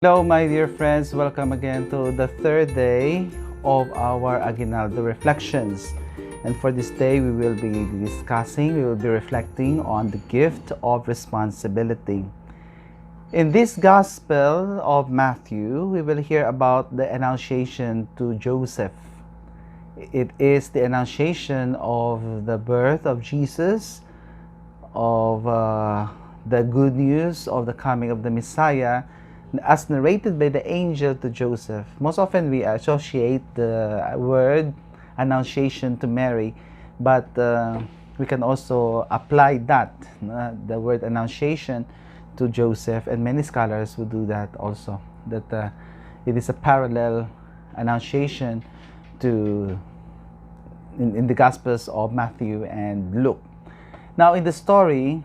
Hello, my dear friends. Welcome again to the third day of our Aguinaldo reflections. And for this day, we will be reflecting on the gift of responsibility. In this Gospel of Matthew, we will hear about the annunciation to Joseph. It is the annunciation of the birth of Jesus, of the good news of the coming of the Messiah, as narrated by the angel to Joseph. Most often we associate the word annunciation to Mary, but we can also apply that, the word annunciation, to Joseph, and many scholars would do that also, that it is a parallel annunciation to in the Gospels of Matthew and Luke. Now, in the story,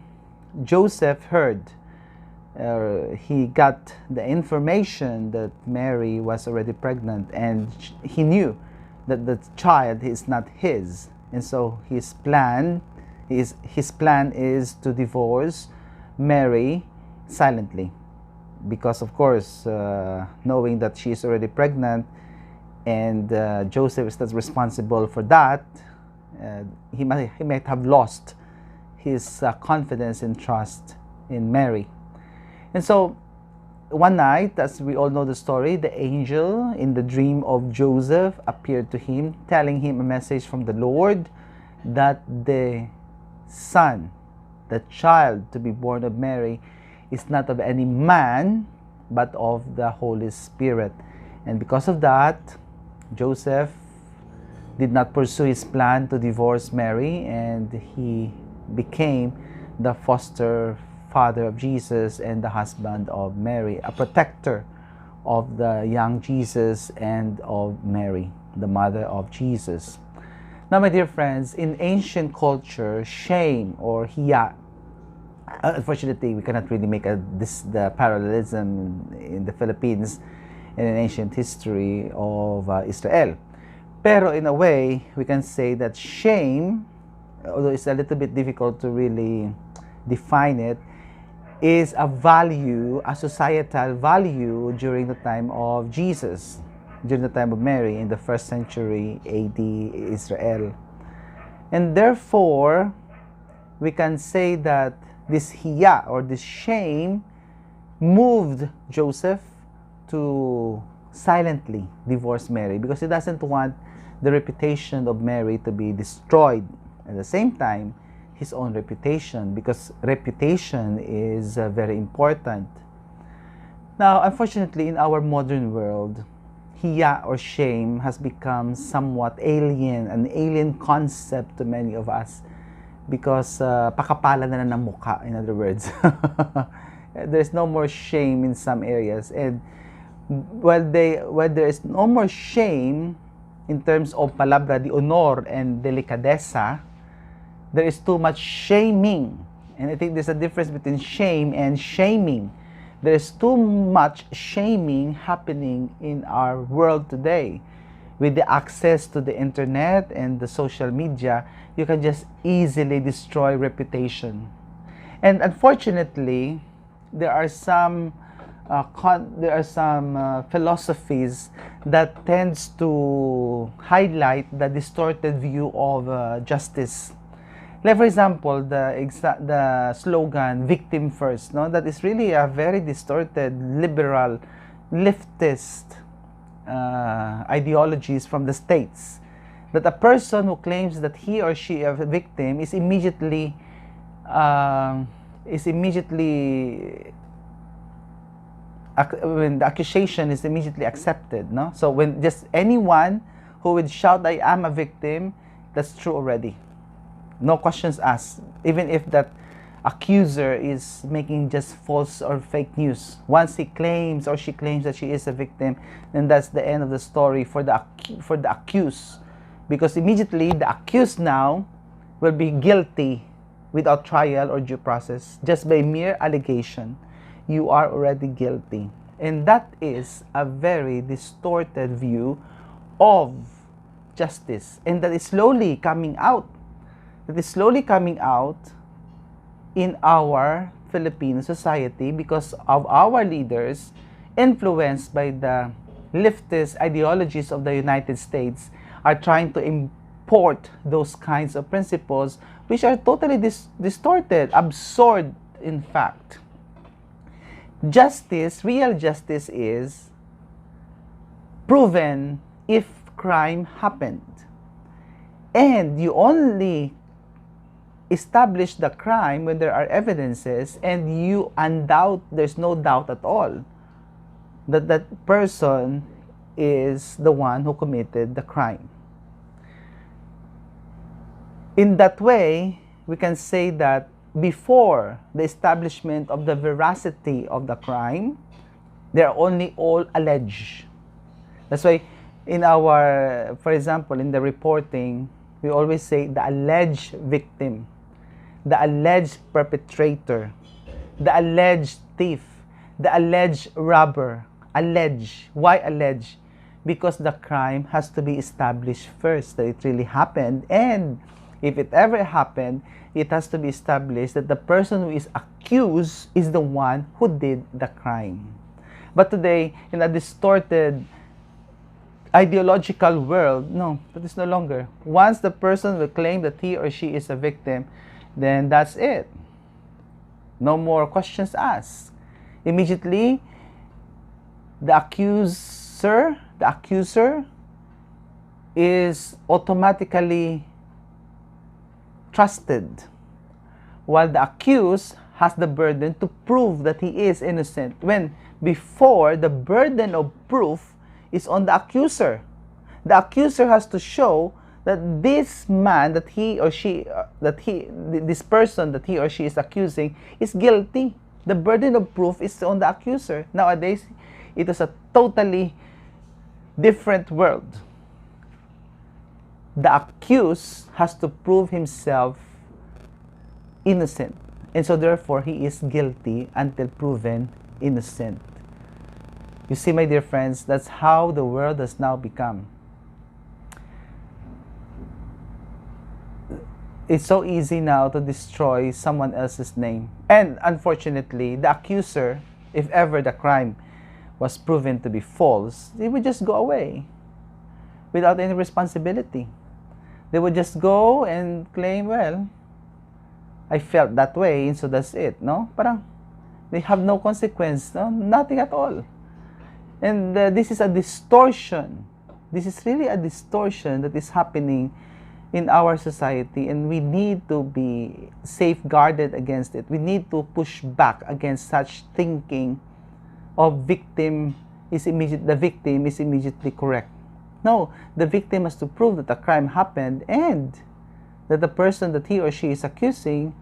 Joseph heard, he got the information that Mary was already pregnant, and he knew that the child is not his, and so his plan is to divorce Mary silently, because of course, knowing that she is already pregnant, and Joseph is not responsible for that, he might have lost his confidence and trust in Mary. And so, one night, as we all know the story, the angel in the dream of Joseph appeared to him, telling him a message from the Lord that the son, the child to be born of Mary, is not of any man, but of the Holy Spirit. And because of that, Joseph did not pursue his plan to divorce Mary, and he became the foster father of Jesus and the husband of Mary, a protector of the young Jesus and of Mary, the mother of Jesus. Now, my dear friends, in ancient culture, shame or hiya, unfortunately, we cannot really make the parallelism in the Philippines and in ancient history of Israel. Pero in a way, we can say that shame, although it's a little bit difficult to really define it, is a value, a societal value during the time of Jesus, during the time of Mary in the first century AD Israel. And therefore, we can say that this hiya or this shame moved Joseph to silently divorce Mary, because he doesn't want the reputation of Mary to be destroyed. At the same time, his own reputation, because reputation is very important. Now, unfortunately, in our modern world, hiya or shame has become somewhat alien, an alien concept to many of us, because pakapalan na ng mukha, in other words. There's no more shame in some areas, and while there is no more shame in terms of palabra de honor and delicadeza, there is too much shaming. And I think there's a difference between shame and shaming. There is too much shaming happening in our world today. With the access to the internet and the social media, you can just easily destroy reputation. And unfortunately, there are some philosophies that tends to highlight the distorted view of justice. Like, for example, the slogan "victim first," no, that is really a very distorted, liberal, leftist ideologies from the States. That a person who claims that he or she is a victim is immediately when the accusation is immediately accepted, no? So when just anyone who would shout, "I am a victim," that's true already. No questions asked, even if that accuser is making just false or fake news. Once he claims or she claims that she is a victim, then that's the end of the story for the accused, because immediately the accused now will be guilty without trial or due process. Just by mere allegation, you are already guilty. And that is a very distorted view of justice, and that is slowly coming out. In our Filipino society, because of our leaders influenced by the leftist ideologies of the United States, are trying to import those kinds of principles which are totally distorted, absurd in fact. Justice, real justice, is proven if crime happened. And you only establish the crime when there are evidences and there's no doubt at all that that person is the one who committed the crime. In that way, we can say that before the establishment of the veracity of the crime, they are only all alleged. That's why for example, in the reporting, we always say the alleged victim, the alleged perpetrator, the alleged thief, the alleged robber. Alleged. Why alleged? Because the crime has to be established first, that it really happened. And if it ever happened, it has to be established that the person who is accused is the one who did the crime. But today, in a distorted ideological world, no, that is no longer. Once the person will claim that he or she is a victim, then that's it. No more questions asked. Immediately, the accuser is automatically trusted, while the accused has the burden to prove that he is innocent, when before the burden of proof is on the accuser. The accuser has to show that this man, this person that he or she is accusing is guilty. The burden of proof is on the accuser. Nowadays, it is a totally different world. The accused has to prove himself innocent, and so therefore he is guilty until proven innocent. You see, my dear friends, that's how the world has now become. It's so easy now to destroy someone else's name. And unfortunately, the accuser, if ever the crime was proven to be false, they would just go away without any responsibility. They would just go and claim, well, I felt that way, and so that's it. No? Parang they have no consequence, no? Nothing at all. And this is a distortion. This is really a distortion that is happening in our society, and we need to be safeguarded against it. We need to push back against such thinking of the victim is immediately correct. No, the victim has to prove that the crime happened and that the person that he or she is accusing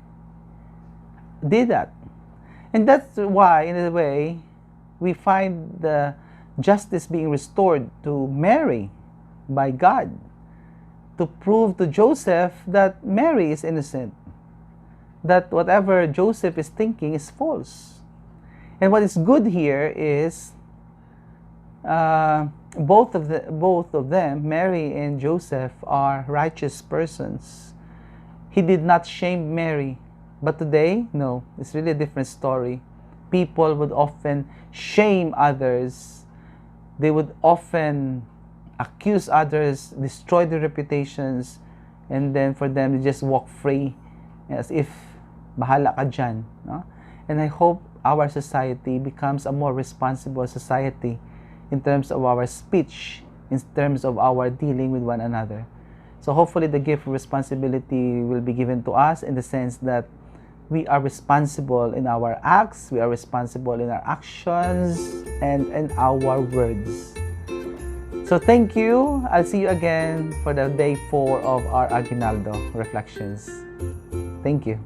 did that. And that's why, in a way, we find the justice being restored to Mary by God, to prove to Joseph that Mary is innocent, that whatever Joseph is thinking is false. And what is good here is both of them, Mary and Joseph, are righteous persons. He did not shame Mary. But today, no, it's really a different story. People would often shame others. They would often accuse others, destroy their reputations, and then for them to just walk free as if bahala ka dyan, no? And I hope our society becomes a more responsible society in terms of our speech, in terms of our dealing with one another. So hopefully the gift of responsibility will be given to us in the sense that we are responsible in our acts, we are responsible in our actions, and in our words. So thank you. I'll see you again for the day 4 of our Aguinaldo Reflections. Thank you.